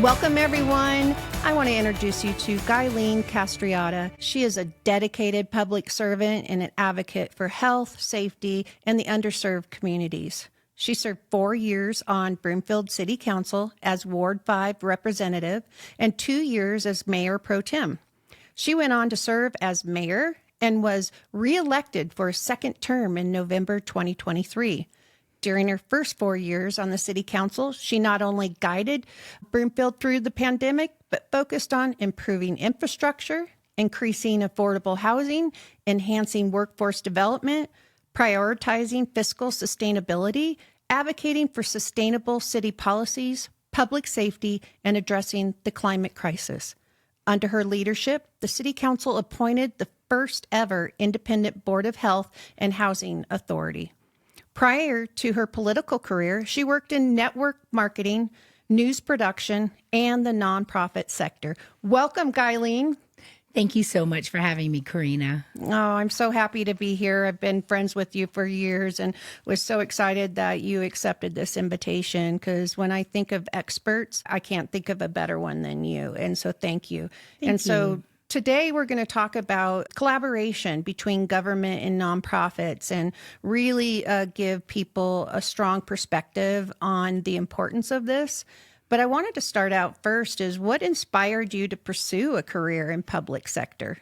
Welcome, everyone. I want to introduce you to Guyleen Castriotta. She is a dedicated public servant and an advocate for health, safety, and the underserved communities. She served 4 years on Broomfield City Council as Ward 5 representative and 2 years as mayor pro tem. She went on to serve as mayor and was reelected for a second term in November 2023. During her first 4 years on the city council, she not only guided Broomfield through the pandemic, but focused on improving infrastructure, increasing affordable housing, enhancing workforce development, prioritizing fiscal sustainability, advocating for sustainable city policies, public safety, and addressing the climate crisis. Under her leadership, the City Council appointed the first ever independent Board of Health and Housing Authority. Prior to her political career, she worked in network marketing, news production, and the nonprofit sector. Welcome, Guyleen. Thank you so much for having me, Carina. Oh, I'm so happy to be here. I've been friends with you for years and was so excited that you accepted this invitation, because when I think of experts, I can't think of a better one than you. And so thank you. Thank you. Today, we're going to talk about collaboration between government and nonprofits and really give people a strong perspective on the importance of this. But I wanted to start out first is what inspired you to pursue a career in public sector?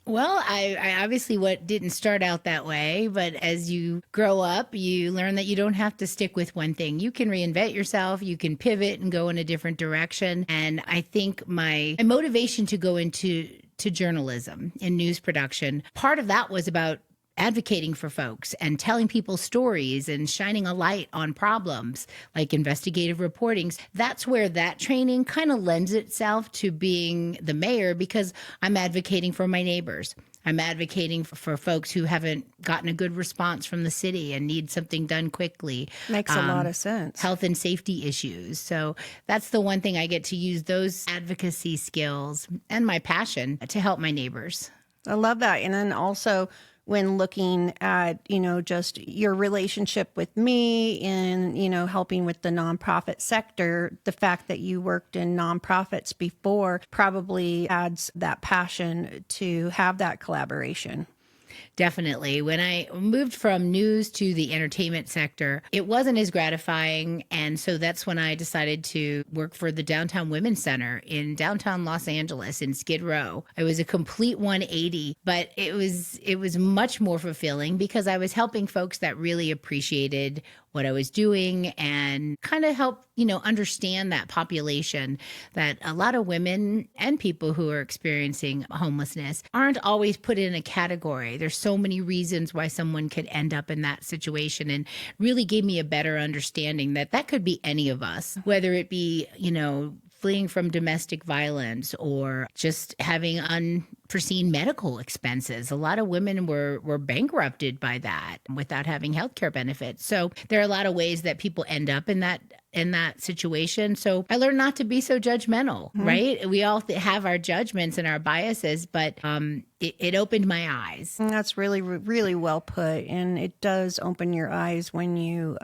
Well, I obviously didn't start out that way, but as you grow up, you learn that you don't have to stick with one thing. You can reinvent yourself, you can pivot and go in a different direction. And I think my motivation to go into journalism and news production, part of that was about advocating for folks and telling people stories and shining a light on problems like investigative reportings. That's where that training kind of lends itself to being the mayor, because I'm advocating for my neighbors. I'm advocating for folks who haven't gotten a good response from the city and need something done quickly. Makes a lot of sense. Health and safety issues. So that's the one thing I get to use those advocacy skills and my passion to help my neighbors. I love that. And then also, when looking at, just your relationship with me and, helping with the nonprofit sector, the fact that you worked in nonprofits before probably adds that passion to have that collaboration. Definitely. When I moved from news to the entertainment sector, it wasn't as gratifying. And so that's when I decided to work for the Downtown Women's Center in downtown Los Angeles in Skid Row. It was a complete 180, but it was much more fulfilling because I was helping folks that really appreciated what I was doing and kind of help, understand that population, that a lot of women and people who are experiencing homelessness aren't always put in a category. There's so many reasons why someone could end up in that situation, and really gave me a better understanding that could be any of us, whether it be, fleeing from domestic violence or just having unforeseen medical expenses. A lot of women were bankrupted by that without having healthcare benefits. So there are a lot of ways that people end up in that situation. So I learned not to be so judgmental, right? We all have our judgments and our biases, but it opened my eyes. That's really, really well put. And it does open your eyes when you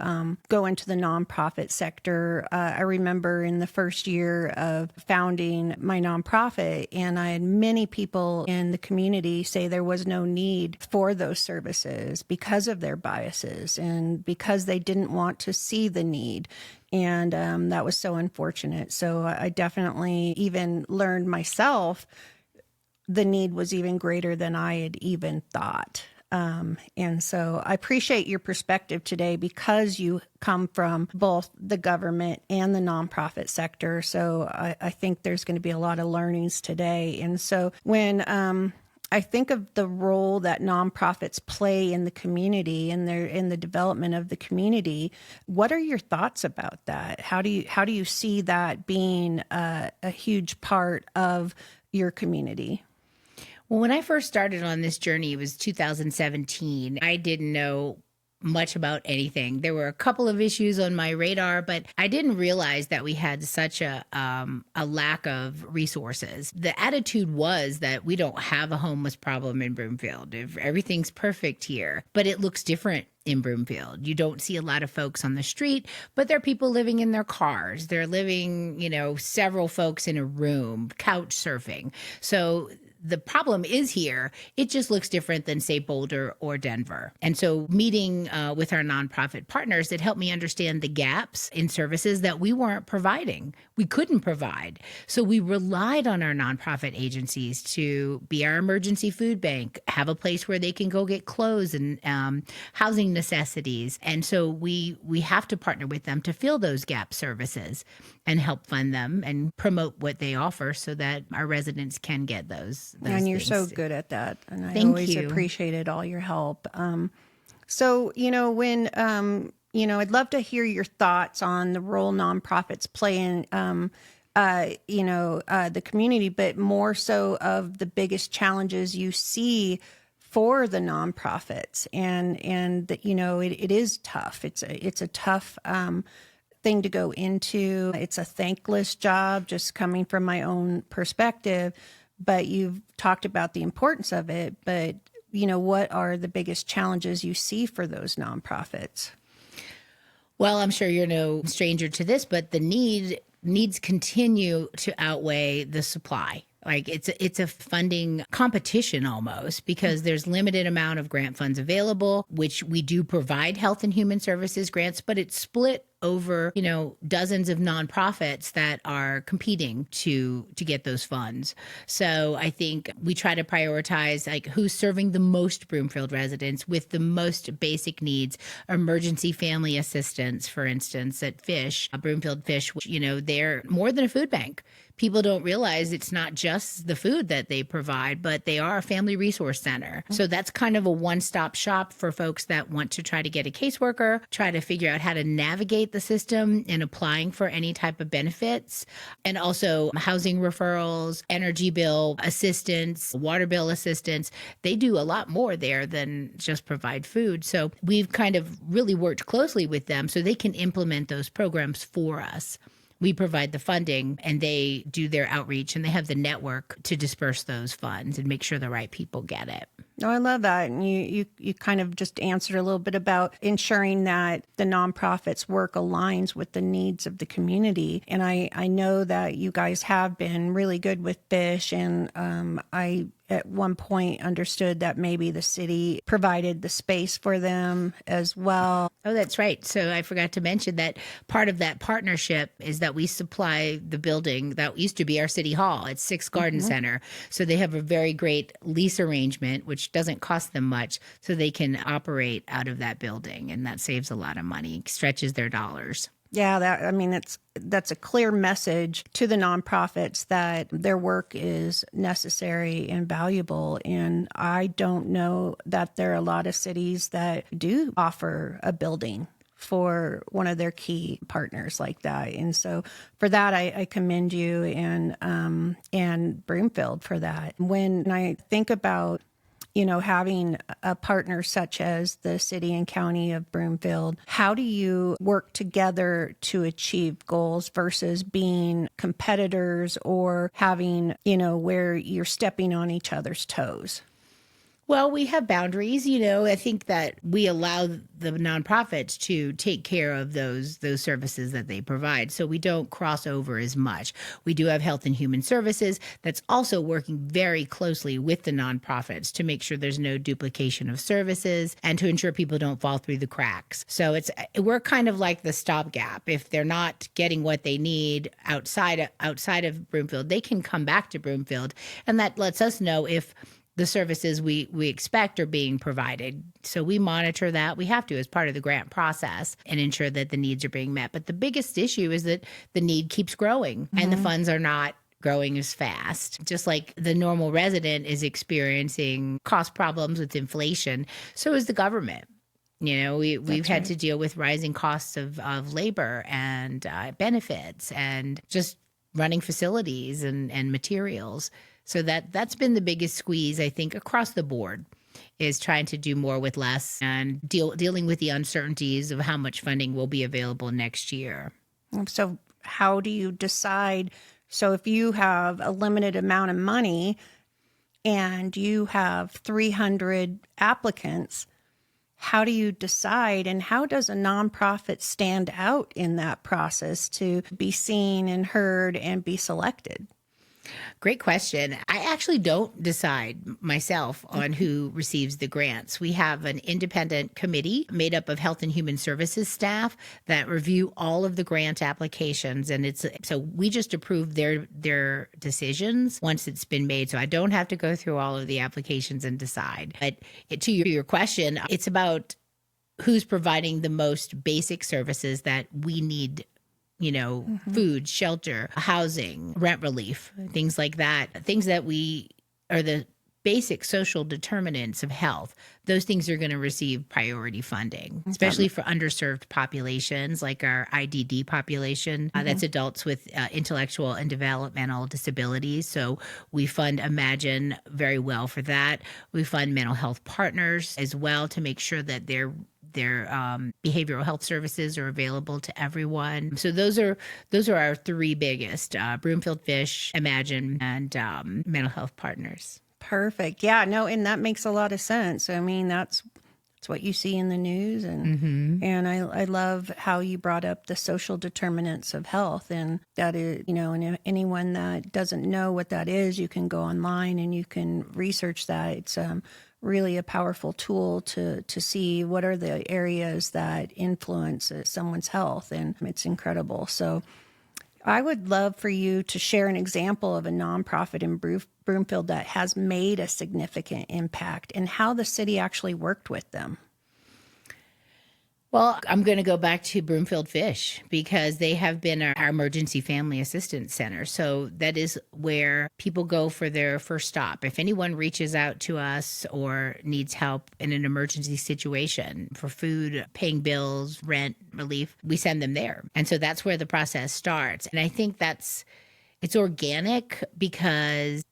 go into the nonprofit sector. I remember in the first year of founding my nonprofit, and I had many people in the community say there was no need for those services because of their biases and because they didn't want to see the need. And that was so unfortunate. So I definitely even learned myself the need was even greater than I had even thought. And so I appreciate your perspective today because you come from both the government and the nonprofit sector. So I think there's going to be a lot of learnings today. And so when I think of the role that nonprofits play in the community and in the development of the community, what are your thoughts about that? How do you see that being a huge part of your community? Well, when I first started on this journey, it was 2017. I didn't know much about anything. There were a couple of issues on my radar, but I didn't realize that we had such a lack of resources. The attitude was that we don't have a homeless problem in Broomfield. Everything's perfect here, but it looks different in Broomfield. You don't see a lot of folks on the street, but there are people living in their cars. They're living, several folks in a room, couch surfing. So the problem is here. It just looks different than, say, Boulder or Denver. And so meeting with our nonprofit partners, it helped me understand the gaps in services that we weren't providing. We couldn't provide. So we relied on our nonprofit agencies to be our emergency food bank, have a place where they can go get clothes and housing necessities. And so we have to partner with them to fill those gap services and help fund them and promote what they offer so that our residents can get those and you're things. so good at that. And I Thank always you. appreciated all your help. So, when, I'd love to hear your thoughts on the role nonprofits play in, the community, but more so of the biggest challenges you see for the nonprofits. And that, it is tough. It's a tough, thing to go into. It's a thankless job, just coming from my own perspective. But you've talked about the importance of it. But, what are the biggest challenges you see for those nonprofits? Well, I'm sure you're no stranger to this, but the needs continue to outweigh the supply. Like it's a funding competition almost, because there's limited amount of grant funds available, which we do provide health and human services grants, but it's split over, dozens of nonprofits that are competing to get those funds. So I think we try to prioritize like who's serving the most Broomfield residents with the most basic needs. Emergency family assistance, for instance, at Fish, Broomfield Fish, which, they're more than a food bank. People don't realize it's not just the food that they provide, but they are a family resource center. So that's kind of a one-stop shop for folks that want to try to get a caseworker, try to figure out how to navigate the system in applying for any type of benefits, and also housing referrals, energy bill assistance, water bill assistance. They do a lot more there than just provide food. So we've kind of really worked closely with them so they can implement those programs for us. We provide the funding and they do their outreach, and they have the network to disperse those funds and make sure the right people get it. No, I love that. And you kind of just answered a little bit about ensuring that the nonprofits work aligns with the needs of the community. And I know that you guys have been really good with Fish. And I, at one point, understood that maybe the city provided the space for them as well. Oh, that's right. So I forgot to mention that part of that partnership is that we supply the building that used to be our city hall. It's Six Garden Center. So they have a very great lease arrangement, which doesn't cost them much, so they can operate out of that building. And that saves a lot of money, stretches their dollars. Yeah, that's a clear message to the nonprofits that their work is necessary and valuable. And I don't know that there are a lot of cities that do offer a building for one of their key partners like that. And so for that, I commend you and Broomfield for that. When I think about having a partner such as the city and county of Broomfield, how do you work together to achieve goals versus being competitors or having, where you're stepping on each other's toes? Well, we have boundaries. I think that we allow the nonprofits to take care of those services that they provide. So we don't cross over as much. We do have health and human services that's also working very closely with the nonprofits to make sure there's no duplication of services and to ensure people don't fall through the cracks. So we're kind of like the stopgap. If they're not getting what they need outside of Broomfield, they can come back to Broomfield, and that lets us know if the services we expect are being provided. So we monitor that. We have to as part of the grant process and ensure that the needs are being met. But the biggest issue is that the need keeps growing and the funds are not growing as fast. Just like the normal resident is experiencing cost problems with inflation, so is the government. We've had to deal with rising costs of labor and benefits and just running facilities and materials. So that's been the biggest squeeze, I think, across the board, is trying to do more with less and dealing with the uncertainties of how much funding will be available next year. So how do you decide? So if you have a limited amount of money and you have 300 applicants, how do you decide, and how does a nonprofit stand out in that process to be seen and heard and be selected? Great question. I actually don't decide myself on who receives the grants. We have an independent committee made up of health and human services staff that review all of the grant applications, and so we just approve their decisions once it's been made. So I don't have to go through all of the applications and decide. But to your question, it's about who's providing the most basic services that we need, food, shelter, housing, rent relief, things like that. Things that we are the basic social determinants of health. Those things are going to receive priority funding, especially for underserved populations like our IDD population. That's adults with intellectual and developmental disabilities. So we fund Imagine very well for that. We fund mental health partners as well to make sure that their behavioral health services are available to everyone. So those are our three biggest: Broomfield Fish, Imagine, and mental health partners. Perfect. Yeah, no, and that makes a lot of sense. I mean, that's what you see in the news, and I love how you brought up the social determinants of health, and that is, and anyone that doesn't know what that is, you can go online and you can research that. It's really a powerful tool to see what are the areas that influence someone's health, and it's incredible. So I would love for you to share an example of a nonprofit in Broomfield that has made a significant impact and how the city actually worked with them. Well, I'm going to go back to Broomfield Fish because they have been our emergency family assistance center. So that is where people go for their first stop. If anyone reaches out to us or needs help in an emergency situation for food, paying bills, rent relief, we send them there. And so that's where the process starts. And I think it's organic because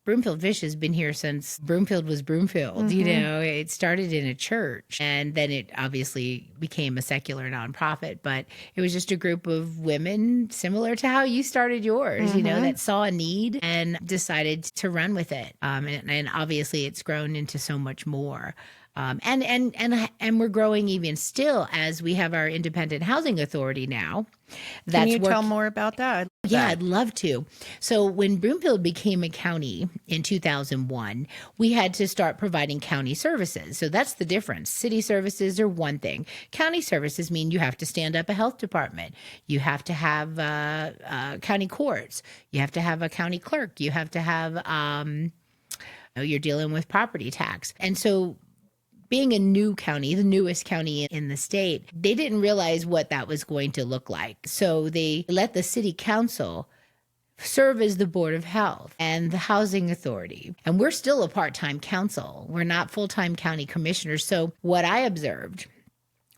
Broomfield Fish has been here since Broomfield was Broomfield. It started in a church, and then it obviously became a secular nonprofit, but it was just a group of women similar to how you started yours, that saw a need and decided to run with it. And obviously it's grown into so much more. And we're growing even still as we have our independent housing authority now. Can you tell more about that? Yeah, I'd love to. So when Broomfield became a county in 2001, we had to start providing county services. So that's the difference. City services are one thing. County services mean you have to stand up a health department. You have to have county courts. You have to have a county clerk. You have to have, you're dealing with property tax. And so being a new county, the newest county in the state, they didn't realize what that was going to look like. So they let the city council serve as the Board of Health and the Housing Authority. And we're still a part-time council. We're not full-time county commissioners. So what I observed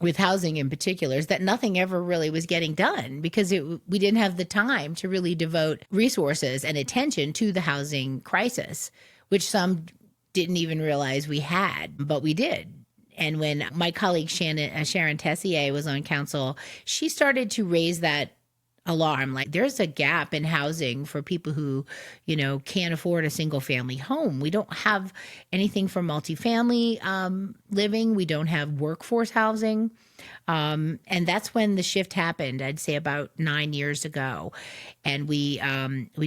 with housing in particular is that nothing ever really was getting done because we didn't have the time to really devote resources and attention to the housing crisis, which some didn't even realize we had, but we did. And when my colleague Sharon Tessier was on council, she started to raise that alarm. Like, there's a gap in housing for people who, can't afford a single family home. We don't have anything for multifamily living. We don't have workforce housing. And that's when the shift happened, I'd say about 9 years ago. And we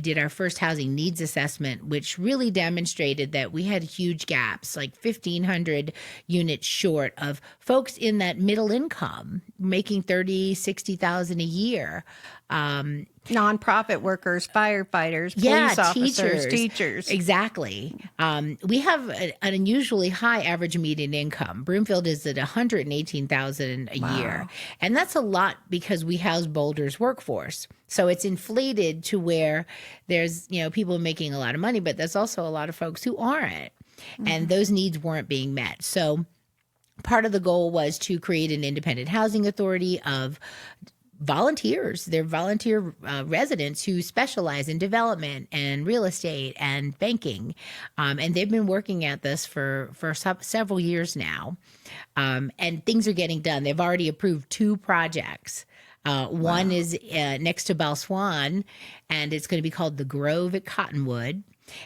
did our first housing needs assessment, which really demonstrated that we had huge gaps, like 1,500 units short of folks in that middle income making $30,000-$60,000 a year. Nonprofit workers, firefighters, police officers, teachers. Exactly. We have an unusually high average median income. Broomfield is at $118,000 a year. And that's a lot because we house Boulder's workforce. So it's inflated to where there's, people making a lot of money, but there's also a lot of folks who aren't. And those needs weren't being met. So part of the goal was to create an independent housing authority of volunteers. They're volunteer residents who specialize in development and real estate and banking. And they've been working at this for several years now. And things are getting done. They've already approved 2 projects. One is next to Belle Swan, and it's going to be called The Grove at Cottonwood.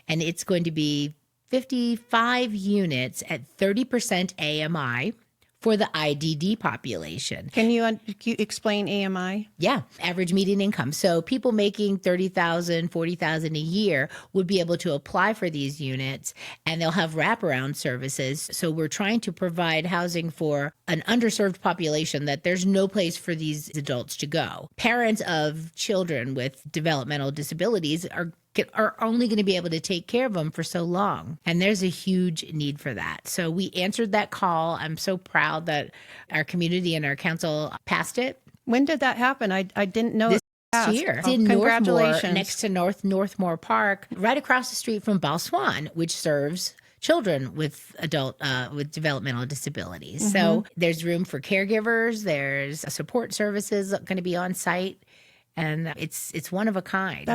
And it's going to be 55 units at 30% AMI for the IDD population. Can you explain AMI? Yeah, average median income. So people making $30,000, $40,000 a year would be able to apply for these units, and they'll have wraparound services. So we're trying to provide housing for an underserved population that there's no place for these adults to go. Parents of children with developmental disabilities are only going to be able to take care of them for so long. And there's a huge need for that. So we answered that call. I'm so proud that our community and our council passed it. When did that happen? I didn't know. This year. Oh, in congratulations. Northmore, next to Northmore Park, right across the street from Bal Swan, which serves children with with developmental disabilities. Mm-hmm. So there's room for caregivers. There's support services going to be on site, and it's one of a kind.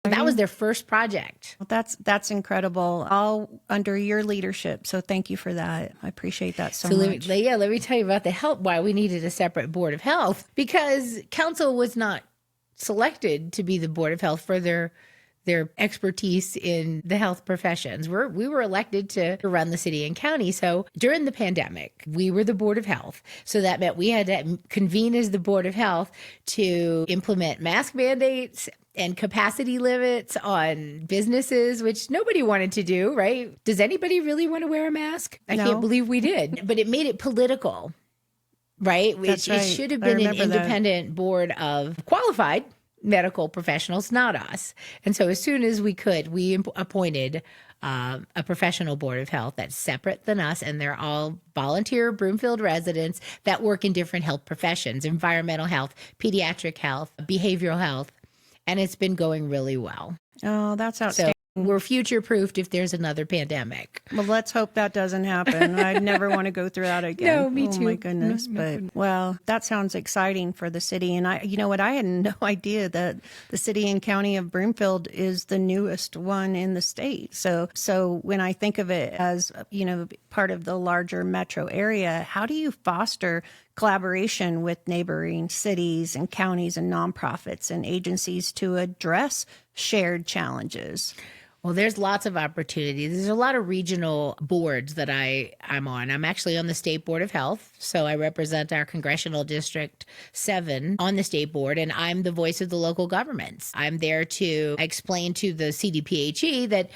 That was their first project. That's incredible. All under your leadership. So thank you for that. I appreciate that so much. Let me tell you about the health, why we needed a separate board of health, because council was not selected to be the board of health for their expertise in the health professions. We were elected to run the city and county. So during the pandemic, we were the board of health. So that meant we had to convene as the board of health to implement mask mandates and capacity limits on businesses, which nobody wanted to do, right? Does anybody really want to wear a mask? I can't believe we did. But it made it political, right? It should have been an independent board of qualified medical professionals, not us. And so as soon as we could, we appointed a professional board of health that's separate than us, and they're all volunteer Broomfield residents that work in different health professions: environmental health, pediatric health, behavioral health. And it's been going really well. Oh, that's outstanding. So we're future-proofed if there's another pandemic. Well, let's hope that doesn't happen. I'd never want to go through that again. No, me too. Oh, my goodness. Well, that sounds exciting for the city. And you know what? I had no idea that the city and county of Broomfield is the newest one in the state. So when I think of it as, part of the larger metro area, how do you foster collaboration with neighboring cities and counties and nonprofits and agencies to address shared challenges? Well, there's lots of opportunities. There's a lot of regional boards that I'm on. I'm actually on the State Board of Health, so I represent our Congressional District 7 on the state board, and I'm the voice of the local governments. I'm there to explain to the CDPHE that,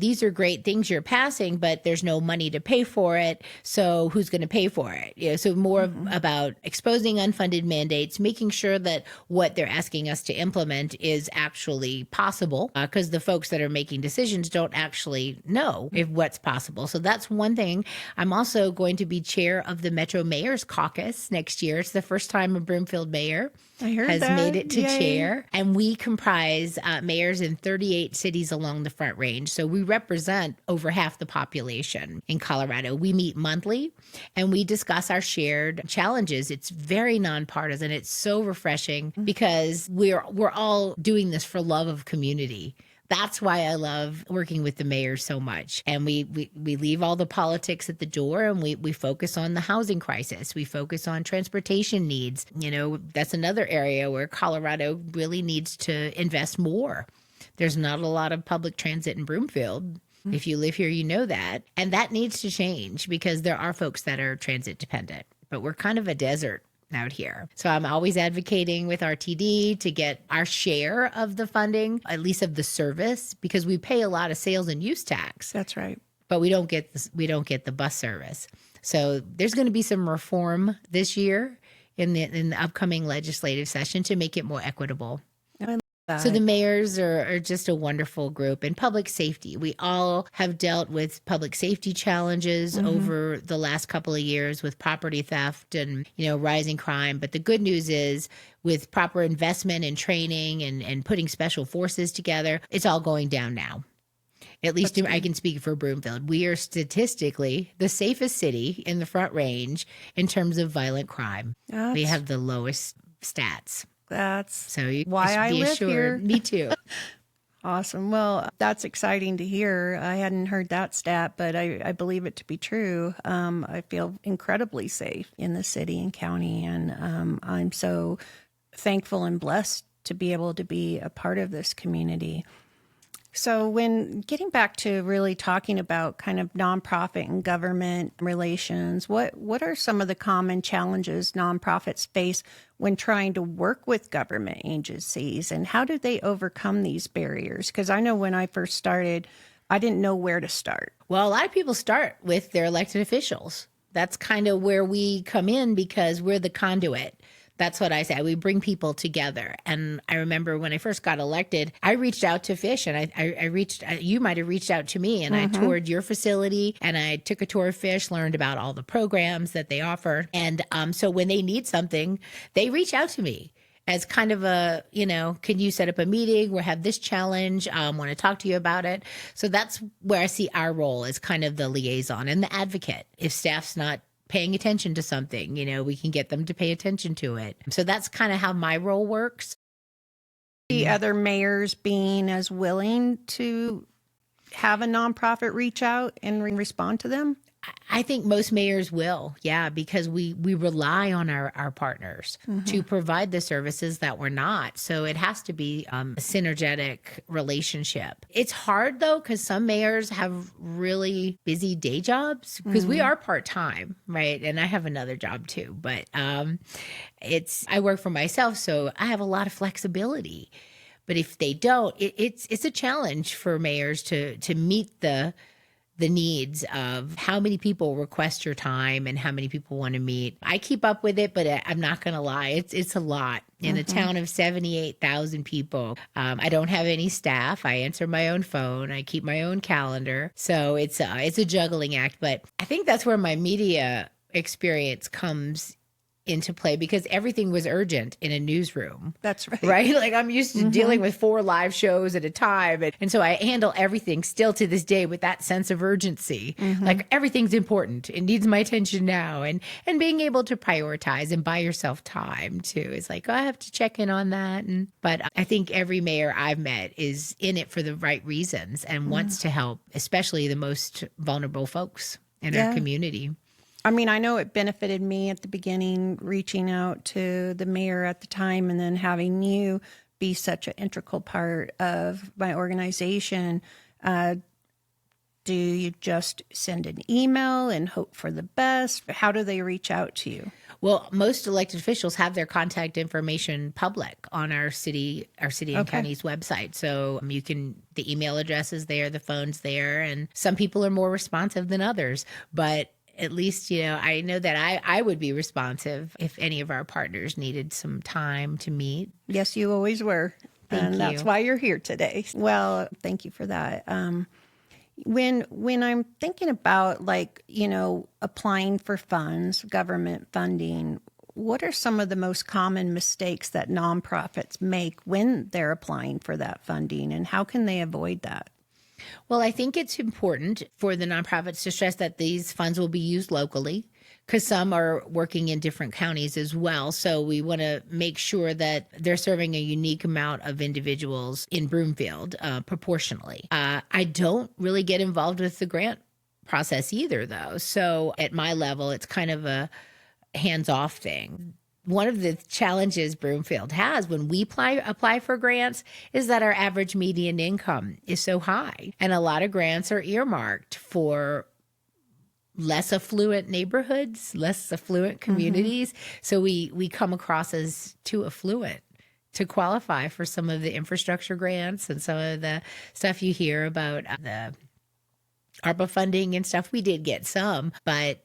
these are great things you're passing, but there's no money to pay for it, so who's going to pay for it? So more about exposing unfunded mandates, making sure that what they're asking us to implement is actually possible, because the folks that are making decisions don't actually know if what's possible. So that's one thing. I'm also going to be chair of the Metro Mayor's Caucus next year. It's the first time a Broomfield mayor has made it to chair. And we comprise mayors in 38 cities along the Front Range. So we represent over half the population in Colorado. We meet monthly and we discuss our shared challenges. It's very nonpartisan. It's so refreshing because we're all doing this for love of community. That's why I love working with the mayor so much. And we leave all the politics at the door, and we focus on the housing crisis. We focus on transportation needs. That's another area where Colorado really needs to invest more. There's not a lot of public transit in Broomfield. If you live here, you know that. And that needs to change because there are folks that are transit dependent, but we're kind of a desert out here. So I'm always advocating with RTD to get our share of the funding, at least of the service, because we pay a lot of sales and use tax. That's right. But we don't get the bus service. So there's going to be some reform this year in the upcoming legislative session to make it more equitable. So the mayors are just a wonderful group. And public safety, we all have dealt with public safety challenges over the last couple of years with property theft and, rising crime. But the good news is with proper investment and training and putting special forces together, it's all going down now. At least I can speak for Broomfield. We are statistically the safest city in the Front Range in terms of violent crime. We have the lowest stats. That's so why I live here. Me too. Awesome. Well, that's exciting to hear. I hadn't heard that stat, but I believe it to be true. I feel incredibly safe in the city and county, and I'm so thankful and blessed to be able to be a part of this community. So, when getting back to really talking about kind of nonprofit and government relations, what are some of the common challenges nonprofits face when trying to work with government agencies, and how do they overcome these barriers? Because I know when I first started, I didn't know where to start. Well, a lot of people start with their elected officials. That's kind of where we come in because we're the conduit. That's what I say. We bring people together. And I remember when I first got elected, I reached out to Fish and you might have reached out to me and I toured your facility and I took a tour of Fish, learned about all the programs that they offer. And so when they need something, they reach out to me as kind of a, can you set up a meeting? We'll have this challenge. Want to talk to you about it. So that's where I see our role as kind of the liaison and the advocate. If staff's not paying attention to something, we can get them to pay attention to it. So that's kind of how my role works. The other mayors being as willing to have a nonprofit reach out and respond to them? I think most mayors will, yeah, because we rely on our partners to provide the services that we're not. So it has to be a synergetic relationship. It's hard, though, because some mayors have really busy day jobs because we are part-time, right? And I have another job, too. But I work for myself, so I have a lot of flexibility. But if they don't, it's a challenge for mayors to meet the needs of how many people request your time and how many people want to meet. I keep up with it, but I'm not going to lie. It's a lot. In a town of 78,000 people, I don't have any staff. I answer my own phone. I keep my own calendar. So it's a juggling act. But I think that's where my media experience comes into play because everything was urgent in a newsroom. That's right. Right? Like I'm used to dealing with 4 live shows at a time. And so I handle everything still to this day with that sense of urgency. Like everything's important. It needs my attention now. And being able to prioritize and buy yourself time too is like, oh, I have to check in on that. But I think every mayor I've met is in it for the right reasons and wants to help, especially the most vulnerable folks in our community. I mean, I know it benefited me at the beginning, reaching out to the mayor at the time and then having you be such an integral part of my organization. Do you just send an email and hope for the best? How do they reach out to you? Well, most elected officials have their contact information public on our city and county's website. So the email address is there, the phone's there, and some people are more responsive than others. But at least, I know that I would be responsive if any of our partners needed some time to meet. Yes, you always were. Thank you. That's why you're here today. Well, thank you for that. When I'm thinking about applying for funds, government funding, what are some of the most common mistakes that nonprofits make when they're applying for that funding, and how can they avoid that? Well, I think it's important for the nonprofits to stress that these funds will be used locally because some are working in different counties as well. So we want to make sure that they're serving a unique amount of individuals in Broomfield proportionally. I don't really get involved with the grant process either, though. So at my level, it's kind of a hands-off thing. One of the challenges Broomfield has when we apply for grants is that our average median income is so high. And a lot of grants are earmarked for less affluent neighborhoods, less affluent communities. So we come across as too affluent to qualify for some of the infrastructure grants and some of the stuff you hear about the ARPA funding and stuff. We did get some, but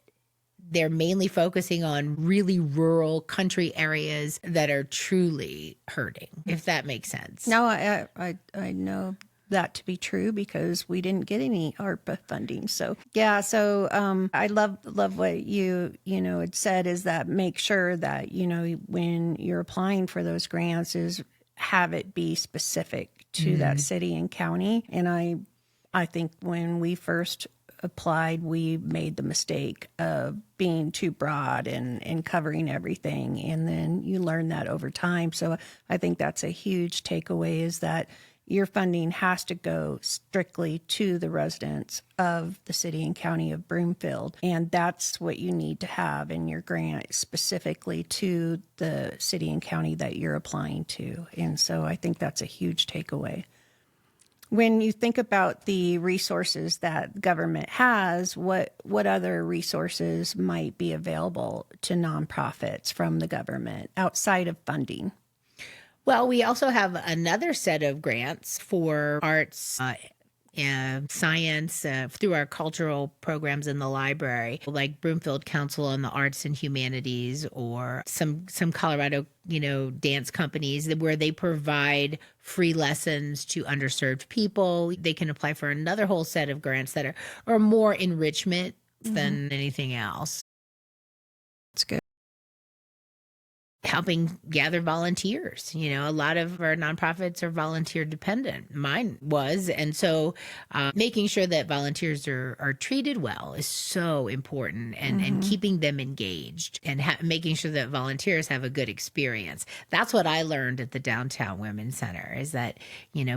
they're mainly focusing on really rural country areas that are truly hurting, if that makes sense. No, I know that to be true because we didn't get any ARPA funding. So yeah, I love what you had said is that make sure that when you're applying for those grants is have it be specific to that city and county. And I think when we first applied, we made the mistake of being too broad and covering everything. And then you learn that over time. So I think that's a huge takeaway is that your funding has to go strictly to the residents of the city and county of Broomfield. And that's what you need to have in your grant specifically to the city and county that you're applying to. And so I think that's a huge takeaway. When you think about the resources that government has, what other resources might be available to nonprofits from the government outside of funding? Well, we also have another set of grants for arts, science, through our cultural programs in the library, like Broomfield Council on the Arts and Humanities, or some Colorado, dance companies where they provide free lessons to underserved people. They can apply for another whole set of grants that are more enrichment than anything else. That's good. Helping gather volunteers. A lot of our nonprofits are volunteer dependent. Mine was. And so making sure that volunteers are treated well is so important, and keeping them engaged, and making sure that volunteers have a good experience. That's what I learned at the Downtown Women's Center, is that,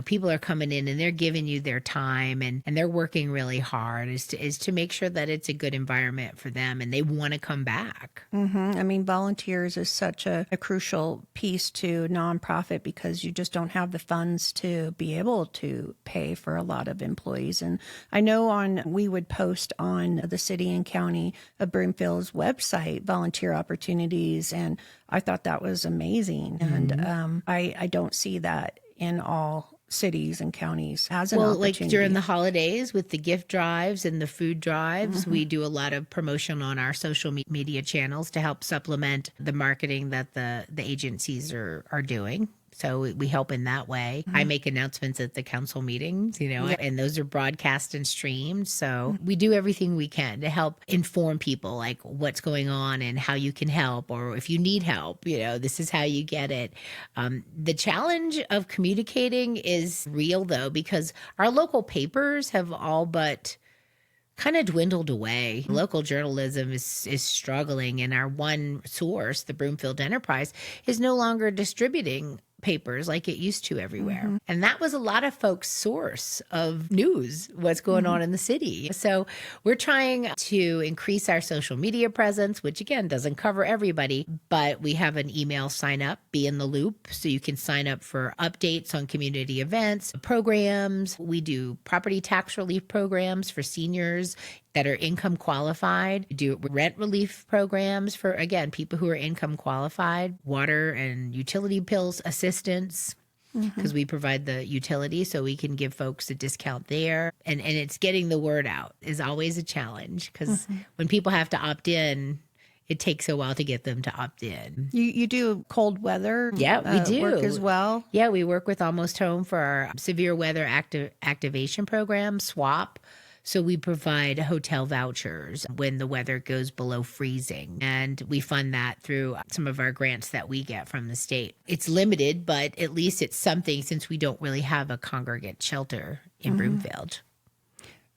people are coming in and they're giving you their time, and they're working really hard is to make sure that it's a good environment for them and they want to come back. I mean, volunteers is such a crucial piece to nonprofit, because you just don't have the funds to be able to pay for a lot of employees. And I know we would post on the city and county of Broomfield's website volunteer opportunities, and I thought that was amazing. And I don't see that in all cities and counties as an opportunity. Like during the holidays with the gift drives and the food drives, we do a lot of promotion on our social media channels to help supplement the marketing that the agencies are doing. So we help in that way. I make announcements at the council meetings, and those are broadcast and streamed. So we do everything we can to help inform people, like what's going on and how you can help, or if you need help, this is how you get it. The challenge of communicating is real, though, because our local papers have all but kind of dwindled away. Local journalism is struggling, and our one source, the Broomfield Enterprise, is no longer distributing papers like it used to everywhere. And that was a lot of folks' source of news, what's going on in the city. So we're trying to increase our social media presence, which again doesn't cover everybody, but we have an email sign up, be in the loop. So you can sign up for updates on community events, programs. We do property tax relief programs for seniors that are income qualified. We do rent relief programs for, again, people who are income qualified, water and utility bills assistance, because we provide the utility, so we can give folks a discount there. And it's getting the word out is always a challenge, because when people have to opt in, it takes a while to get them to opt in. You do cold weather we do work as well? Yeah, we work with Almost Home for our severe weather activation program, SWAP. So we provide hotel vouchers when the weather goes below freezing, and we fund that through some of our grants that we get from the state. It's limited, but at least it's something, since we don't really have a congregate shelter in Broomfield.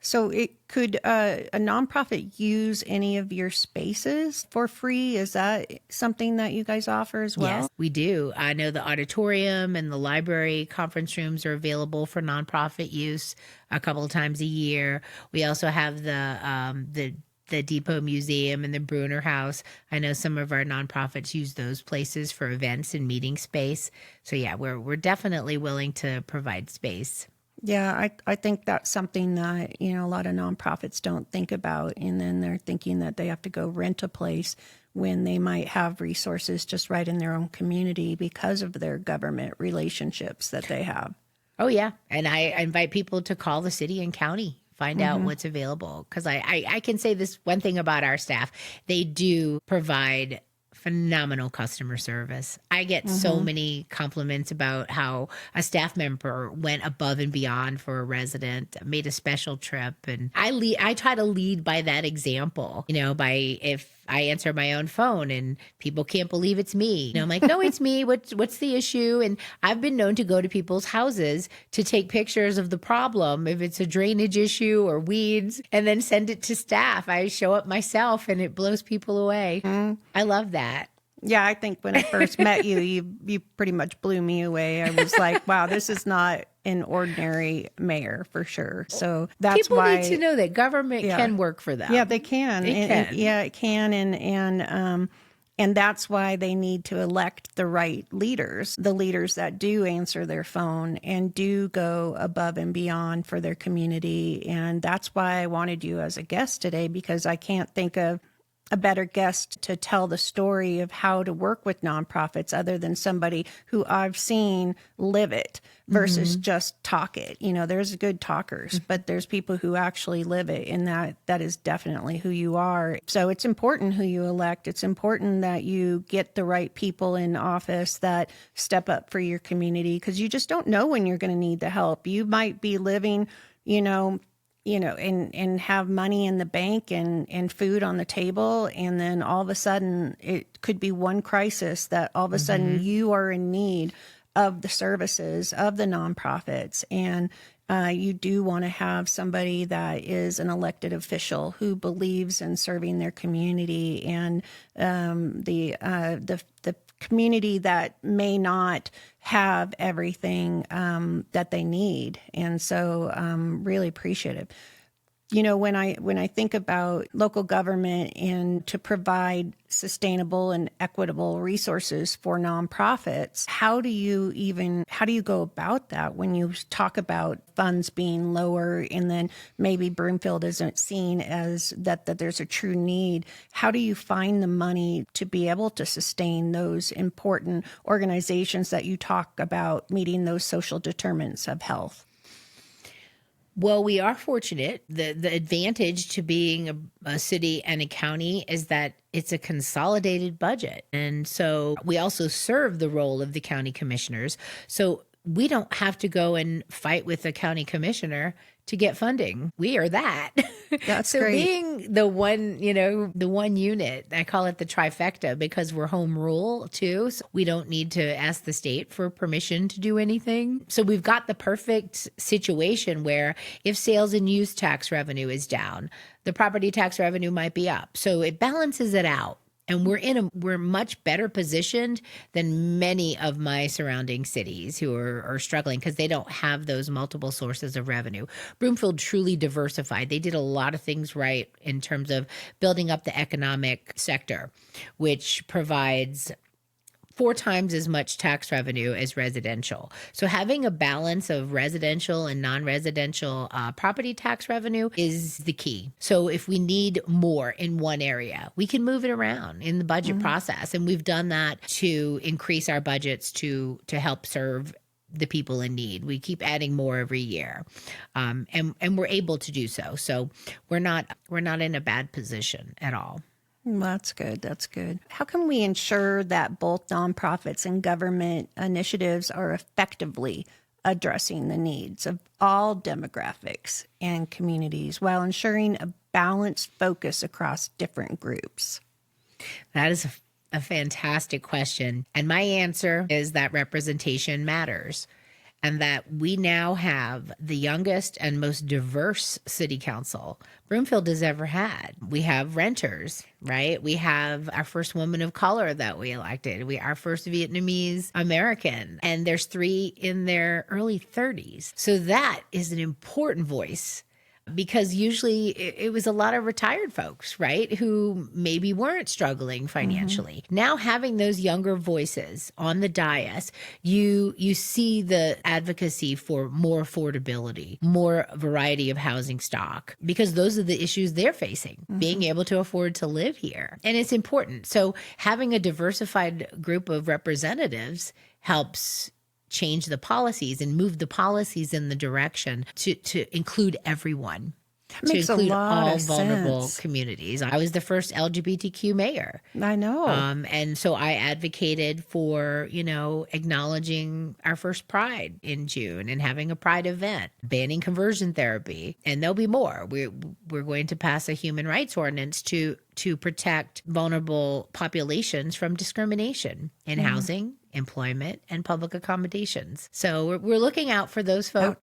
So could a nonprofit use any of your spaces for free? Is that something that you guys offer as well? Yes, we do. I know the auditorium and the library conference rooms are available for nonprofit use a couple of times a year. We also have the Depot Museum and the Bruner House. I know some of our nonprofits use those places for events and meeting space. So yeah, we're definitely willing to provide space. Yeah, I think that's something that, a lot of nonprofits don't think about. And then they're thinking that they have to go rent a place when they might have resources just right in their own community because of their government relationships that they have. Oh, yeah. And I invite people to call the city and county, find out what's available. Because I can say this one thing about our staff. They do provide phenomenal customer service. I get so many compliments about how a staff member went above and beyond for a resident, made a special trip. And I try to lead by that example, by if I answer my own phone and people can't believe it's me. I'm like, no, it's me. What's the issue? And I've been known to go to people's houses to take pictures of the problem, if it's a drainage issue or weeds, and then send it to staff. I show up myself and it blows people away. I love that. Yeah, I think when I first met you, you pretty much blew me away. I was like, wow, this is not an ordinary mayor for sure. So that's why people need to know that government can work for them. Yeah, they can. It can. It can. And And that's why they need to elect the right leaders, the leaders that do answer their phone and do go above and beyond for their community. And that's why I wanted you as a guest today, because I can't think of a better guest to tell the story of how to work with nonprofits other than somebody who I've seen live it versus just talk it. You know, there's good talkers, but there's people who actually live it, and that is definitely who you are. So it's important who you elect. It's important that you get the right people in office that step up for your community, because you just don't know when you're going to need the help. You might be living, and have money in the bank and food on the table. And then all of a sudden it could be one crisis that all of a sudden you are in need of the services of the nonprofits. And you do want to have somebody that is an elected official who believes in serving their community, and the community that may not have everything that they need. And so really appreciative. You know, when I think about local government and to provide sustainable and equitable resources for nonprofits, how do you go about that when you talk about funds being lower and then maybe Broomfield isn't seen as that there's a true need? How do you find the money to be able to sustain those important organizations that you talk about meeting those social determinants of health? Well, we are fortunate. The advantage to being a city and a county is that it's a consolidated budget. And so we also serve the role of the county commissioners. So we don't have to go and fight with the county commissioner to get funding. We are that. That's so great. being the one unit, I call it the trifecta because we're home rule too. So we don't need to ask the state for permission to do anything. So we've got the perfect situation where if sales and use tax revenue is down, the property tax revenue might be up. So it balances it out. And we're much better positioned than many of my surrounding cities who are struggling because they don't have those multiple sources of revenue. Broomfield truly diversified. They did a lot of things right in terms of building up the economic sector, which provides 4 times as much tax revenue as residential. So having a balance of residential and non-residential property tax revenue is the key. So if we need more in one area, we can move it around in the budget process. And we've done that to increase our budgets to help serve the people in need. We keep adding more every year. And we're able to do so. So we're not in a bad position at all. That's good. That's good. How can we ensure that both nonprofits and government initiatives are effectively addressing the needs of all demographics and communities while ensuring a balanced focus across different groups? That is a fantastic question. And my answer is that representation matters. And that we now have the youngest and most diverse city council Broomfield has ever had. We have renters, right? We have our first woman of color that we elected. Our first Vietnamese American, and there's 3 in their early 30s. So that is an important voice. Because usually it was a lot of retired folks, right, who maybe weren't struggling financially. Now having those younger voices on the dais, you see the advocacy for more affordability, more variety of housing stock, because those are the issues they're facing, being able to afford to live here. And it's important. So having a diversified group of representatives helps change the policies and move the policies in the direction to include everyone, to include all vulnerable communities. I was the first LGBTQ mayor. I know. And so I advocated for, acknowledging our first Pride in June and having a Pride event, banning conversion therapy. And there'll be more. We're going to pass a human rights ordinance to protect vulnerable populations from discrimination in housing, employment, and public accommodations. So we're looking out for those folks.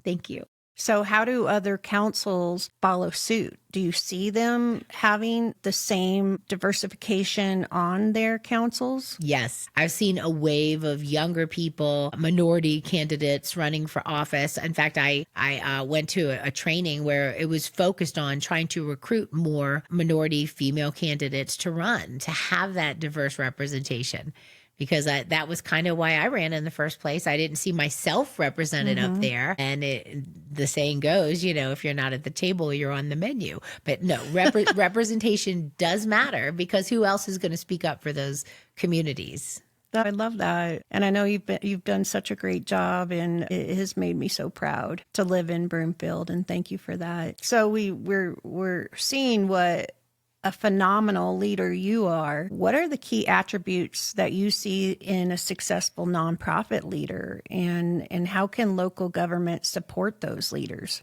Thank you. So how do other councils follow suit? Do you see them having the same diversification on their councils? Yes, I've seen a wave of younger people, minority candidates running for office. In fact, I went to a training where it was focused on trying to recruit more minority female candidates to run, to have that diverse representation. Because that was kind of why I ran in the first place. I didn't see myself represented up there. And the saying goes, if you're not at the table, you're on the menu. But no, representation does matter, because who else is going to speak up for those communities? I love that. And I know you've done such a great job, and it has made me so proud to live in Broomfield, and thank you for that. So we're seeing what a phenomenal leader you are. What are the key attributes that you see in a successful nonprofit leader, and how can local government support those leaders?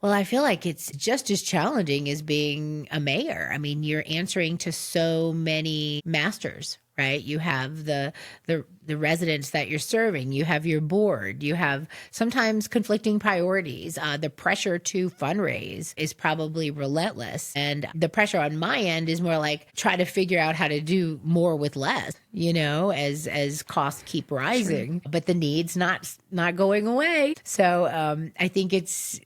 Well, I feel like it's just as challenging as being a mayor. I mean, you're answering to so many masters, right? You have the residents that you're serving. You have your board. You have sometimes conflicting priorities. The pressure to fundraise is probably relentless. And the pressure on my end is more like try to figure out how to do more with less, as costs keep rising, but the need's not going away. So I think it's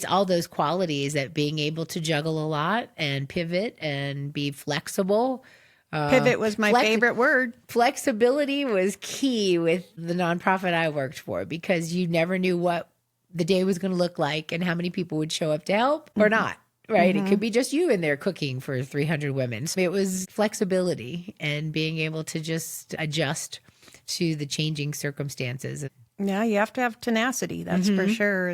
all those qualities, that being able to juggle a lot and pivot and be flexible. Pivot was my favorite word. Flexibility was key with the nonprofit I worked for, because you never knew what the day was going to look like and how many people would show up to help or not. Right. It could be just you in there cooking for 300 women. So it was flexibility and being able to just adjust to the changing circumstances. Yeah, you have to have tenacity. That's for sure.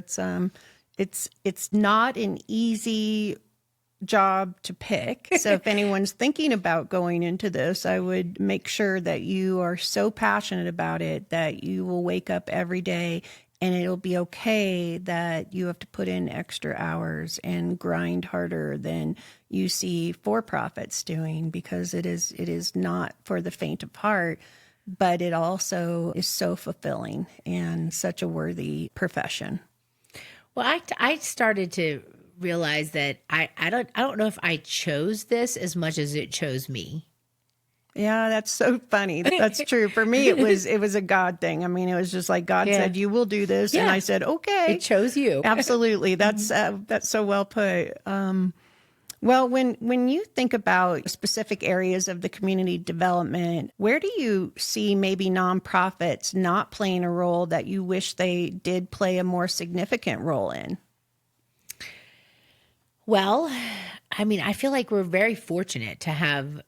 It's not an easy job to pick. So if anyone's thinking about going into this, I would make sure that you are so passionate about it that you will wake up every day, and it'll be okay that you have to put in extra hours and grind harder than you see for-profits doing, because it is not for the faint of heart, but it also is so fulfilling and such a worthy profession. Well, I started to realize that I don't know if I chose this as much as it chose me. Yeah, that's so funny. That's true. For me, it was a God thing. I mean, it was just like God said, "You will do this," and I said, "Okay." It chose you. Absolutely. That's so well put. Well, when you think about specific areas of the community development, where do you see maybe nonprofits not playing a role that you wish they did play a more significant role in? Well, I mean, I feel like we're very fortunate to have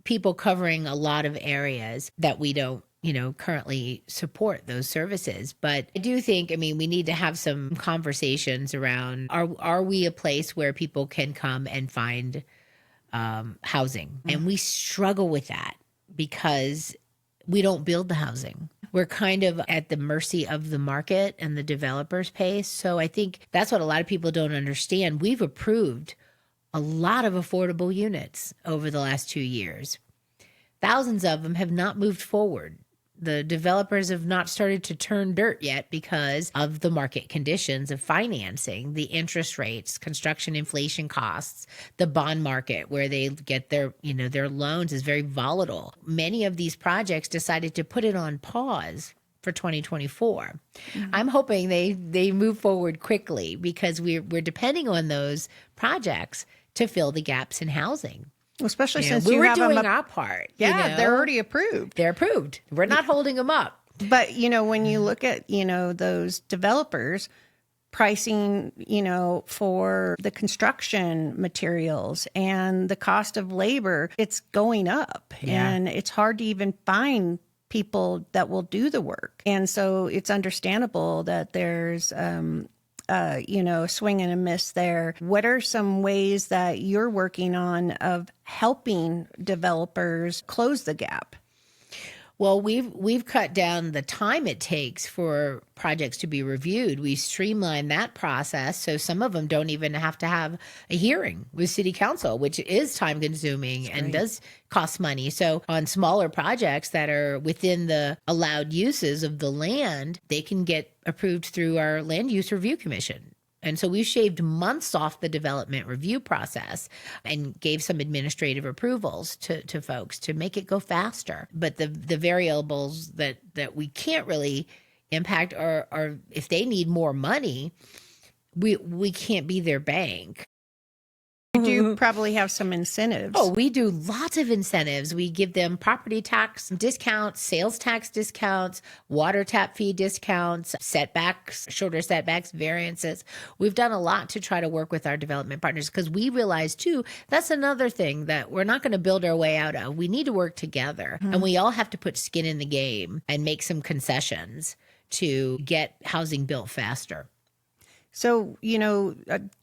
people covering a lot of areas that we don't, currently support those services. But I do think, we need to have some conversations around, are we a place where people can come and find housing? And we struggle with that because we don't build the housing. We're kind of at the mercy of the market and the developer's pace. So I think that's what a lot of people don't understand. We've approved a lot of affordable units over the last 2 years. Thousands of them have not moved forward. The developers have not started to turn dirt yet because of the market conditions of financing, the interest rates, construction inflation costs, the bond market where they get their loans is very volatile. Many of these projects decided to put it on pause for 2024. I'm hoping they move forward quickly, because we're depending on those projects to fill the gaps in housing. Especially since we you were have doing them our part. Yeah, they're already approved. They're approved. We're not holding them up. But, when you look at, those developers pricing, for the construction materials and the cost of labor, it's going up. Yeah. And it's hard to even find people that will do the work. And so it's understandable that there's a swing and a miss there. What are some ways that you're working on of helping developers close the gap? Well, we've cut down the time it takes for projects to be reviewed. We streamlined that process, so some of them don't even have to have a hearing with city council, which is time consuming and does cost money. So on smaller projects that are within the allowed uses of the land, they can get approved through our land use review commission. And so we shaved months off the development review process and gave some administrative approvals to folks to make it go faster. But the variables that we can't really impact are if they need more money, we can't be their bank. You do probably have some incentives. Oh, we do lots of incentives. We give them property tax discounts, sales tax discounts, water tap fee discounts, setbacks, shoulder setbacks, variances. We've done a lot to try to work with our development partners because we realize too, that's another thing that we're not going to build our way out of. We need to work together and we all have to put skin in the game and make some concessions to get housing built faster. So,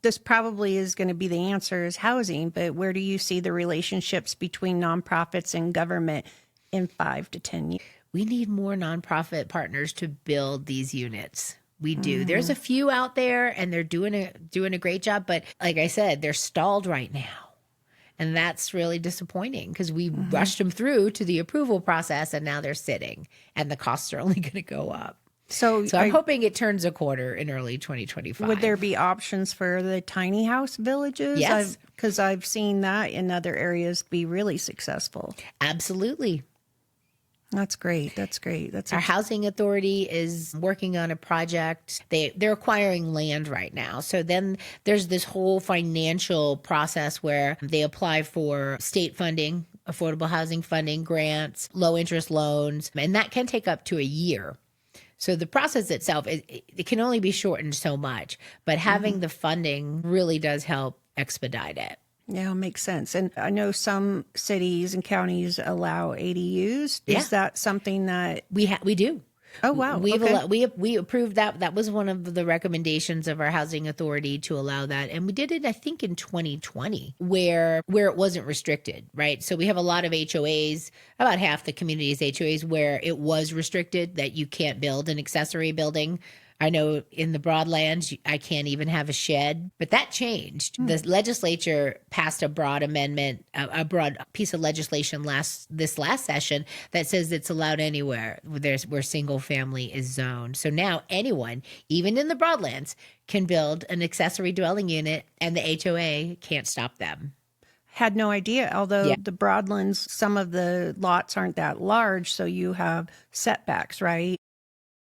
this probably is going to be the answer is housing, but where do you see the relationships between nonprofits and government in 5 to 10 years? We need more nonprofit partners to build these units. We do. There's a few out there and they're doing a great job, but like I said, they're stalled right now. And that's really disappointing because we rushed them through to the approval process and now they're sitting and the costs are only going to go up. So I'm hoping it turns a quarter in early 2025. Would there be options for the tiny house villages? Yes. Because I've seen that in other areas be really successful. Absolutely. That's great. Our housing authority is working on a project. They're acquiring land right now. So then there's this whole financial process where they apply for state funding, affordable housing funding, grants, low interest loans, and that can take up to a year. So the process itself, it can only be shortened so much, but having the funding really does help expedite it. Yeah, it makes sense. And I know some cities and counties allow ADUs. Is that something that we do? Oh, wow. We approved that. That was one of the recommendations of our housing authority to allow that. And we did it, I think, in 2020, where it wasn't restricted, right? So we have a lot of HOAs, about half the community's HOAs, where it was restricted that you can't build an accessory building. I know in the Broadlands, I can't even have a shed, but that changed. The legislature passed a broad amendment, a broad piece of legislation this last session that says it's allowed anywhere where single family is zoned. So now anyone, even in the Broadlands, can build an accessory dwelling unit and the HOA can't stop them. Had no idea, although the Broadlands, some of the lots aren't that large, so you have setbacks, right?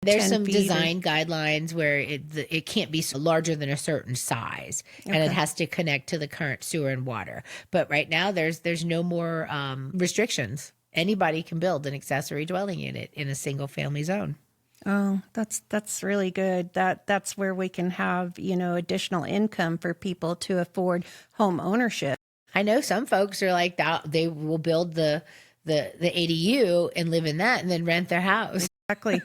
There's some design guidelines where it can't be larger than a certain size, and it has to connect to the current sewer and water. But right now, there's no more restrictions. Anybody can build an accessory dwelling unit in a single family zone. Oh, that's really good. That's where we can have additional income for people to afford home ownership. I know some folks are like that. They will build the ADU and live in that, and then rent their house. Exactly.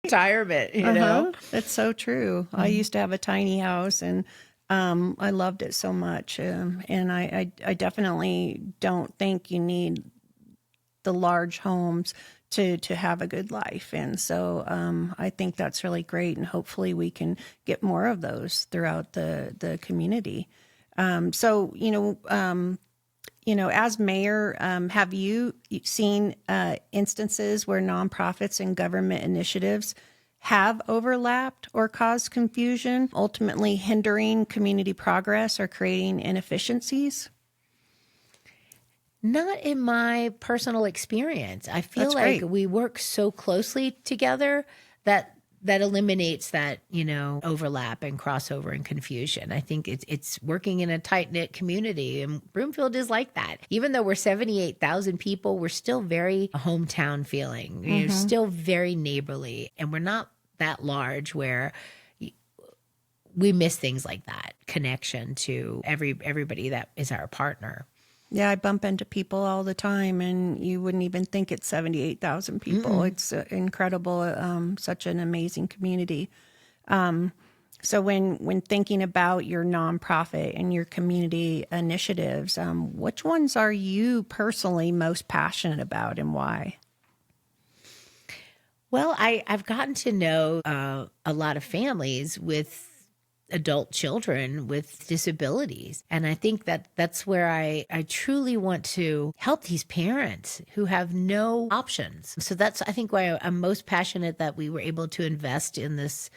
Retirement, you know? That's so true. I used to have a tiny house and I loved it so much. And I definitely don't think you need the large homes to have a good life. And so I think that's really great. And hopefully we can get more of those throughout the community. As mayor, have you seen instances where nonprofits and government initiatives have overlapped or caused confusion, ultimately hindering community progress or creating inefficiencies? Not in my personal experience. I feel like we work so closely together that eliminates that, overlap and crossover and confusion. I think it's working in a tight-knit community, and Broomfield is like that. Even though we're 78,000 people, we're still very hometown feeling. We're still very neighborly, and we're not that large where we miss things like that connection to everybody that is our partner. Yeah, I bump into people all the time, and you wouldn't even think it's 78,000 people. It's incredible, such an amazing community. So when thinking about your nonprofit and your community initiatives, which ones are you personally most passionate about and why? Well, I've gotten to know a lot of families with adult children with disabilities. And I think that that's where I truly want to help these parents who have no options. So that's, I think, why I'm most passionate that we were able to invest in this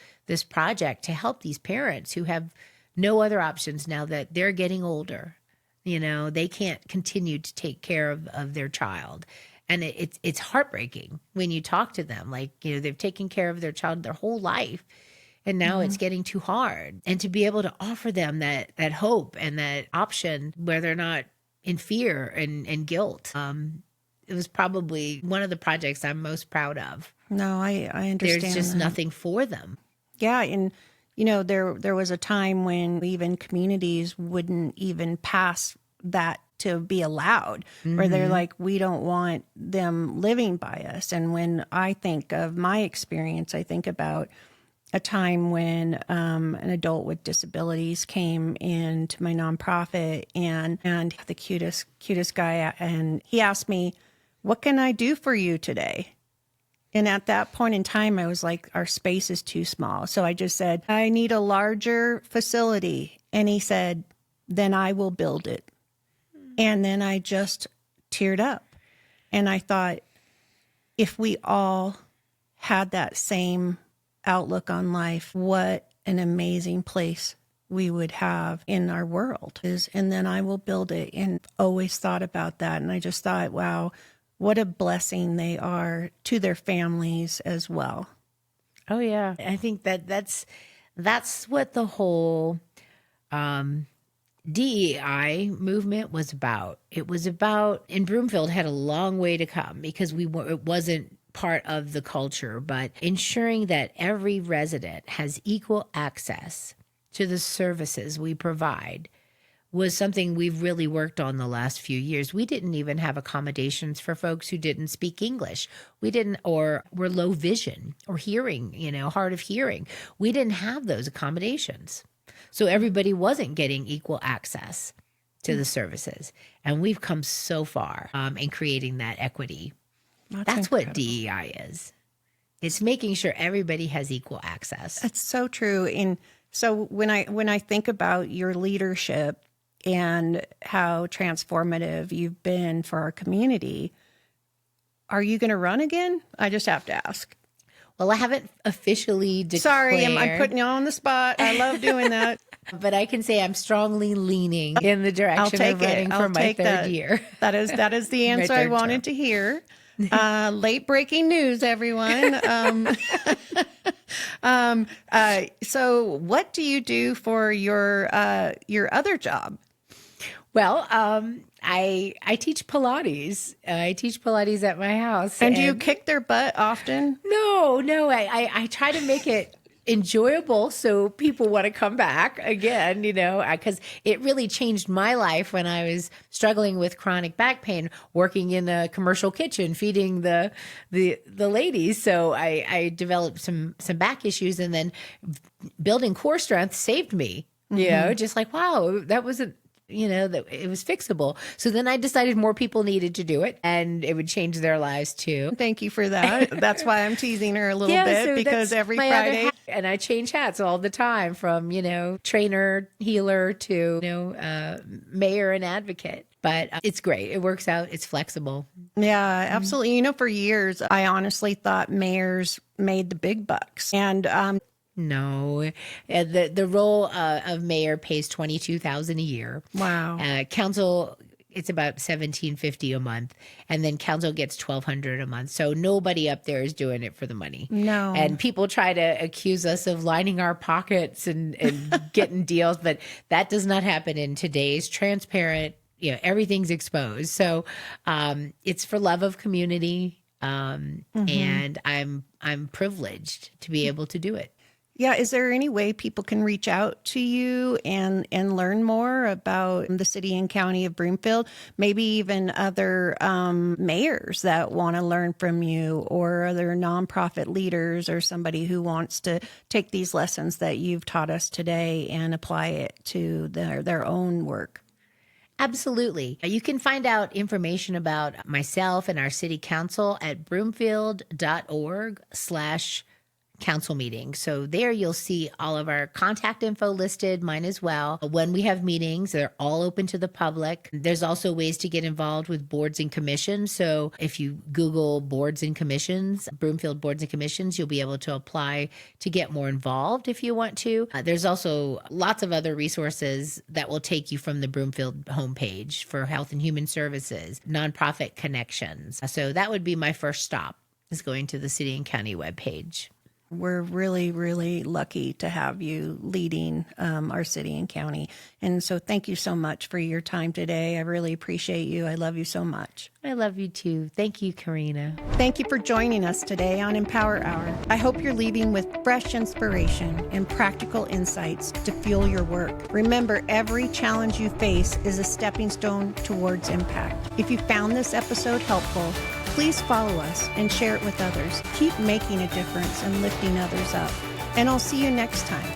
project to help these parents who have no other options now that they're getting older. You know, they can't continue to take care of their child. And it's heartbreaking when you talk to them, like, you know, they've taken care of their child their whole life. And now it's getting too hard. And to be able to offer them that hope and that option where they're not in fear and guilt, it was probably one of the projects I'm most proud of. No, I understand. There's just that. nothing for them. Yeah, and you know, there was a time when even communities wouldn't even pass that to be allowed, where they're like, we don't want them living by us. And when I think of my experience, I think about a time when an adult with disabilities came into my nonprofit, and the cutest guy, and he asked me, "What can I do for you today?" And at that point in time, I was like, our space is too small. So I just said, "I need a larger facility." And he said, "Then I will build it." And then I just teared up. And I thought, if we all had that same outlook on life, what an amazing place we would have in our world. And then I will build it. And always thought about that. And I just thought, wow, what a blessing they are to their families as well. Oh yeah, I think that's what the whole DEI movement was about. It was about, and Broomfield had a long way to come because it wasn't part of the culture, but ensuring that every resident has equal access to the services we provide was something we've really worked on the last few years. We didn't even have accommodations for folks who didn't speak English. We didn't, or were low vision or hearing, hard of hearing. We didn't have those accommodations. So everybody wasn't getting equal access to the services. And we've come so far in creating that equity. That's what DEI is. It's making sure everybody has equal access. That's so true. And so when I think about your leadership and how transformative you've been for our community, are you going to run again? I just have to ask. Well, I haven't officially declared. Sorry, I'm putting you on the spot. I love doing that. But I can say I'm strongly leaning in the direction of running for my third year. That is the answer I wanted to hear. Late breaking news, everyone. So what do you do for your other job? Well, I teach Pilates. I teach Pilates at my house. And do you kick their butt often? No. I try to make it enjoyable so people want to come back again, because it really changed my life when I was struggling with chronic back pain, working in a commercial kitchen, feeding the ladies. So I developed some back issues, and then building core strength saved me, just like, wow, that wasn't, that it was fixable. So then I decided more people needed to do it, and it would change their lives too. Thank you for that. That's why I'm teasing her a little bit, because every Friday. And I change hats all the time, from, trainer, healer to, mayor and advocate. But it's great. It works out. It's flexible. Yeah, absolutely. For years, I honestly thought mayors made the big bucks. And no, the role of mayor pays $22,000 a year. Wow. Council, it's about $1,750 a month, and then council gets $1,200 a month. So nobody up there is doing it for the money. No. And people try to accuse us of lining our pockets and getting deals, but that does not happen in today's transparent. Everything's exposed. So it's for love of community, and I'm privileged to be able to do it. Yeah. Is there any way people can reach out to you and learn more about the city and county of Broomfield? Maybe even other mayors that want to learn from you, or other nonprofit leaders, or somebody who wants to take these lessons that you've taught us today and apply it to their own work? Absolutely. You can find out information about myself and our city council at broomfield.org/council meeting. So there you'll see all of our contact info listed, mine as well. When we have meetings, they're all open to the public. There's also ways to get involved with boards and commissions. So if you Google boards and commissions, Broomfield boards and commissions, you'll be able to apply to get more involved if you want to. There's also lots of other resources that will take you from the Broomfield homepage for health and human services, nonprofit connections. So that would be my first stop, is going to the city and county webpage. We're really, really lucky to have you leading our city and county. And so thank you so much for your time today. I really appreciate you. I love you so much. I love you too. Thank you, Carina. Thank you for joining us today on Empower Hour. I hope you're leaving with fresh inspiration and practical insights to fuel your work. Remember, every challenge you face is a stepping stone towards impact. If you found this episode helpful, please follow us and share it with others. Keep making a difference and lifting others up. And I'll see you next time.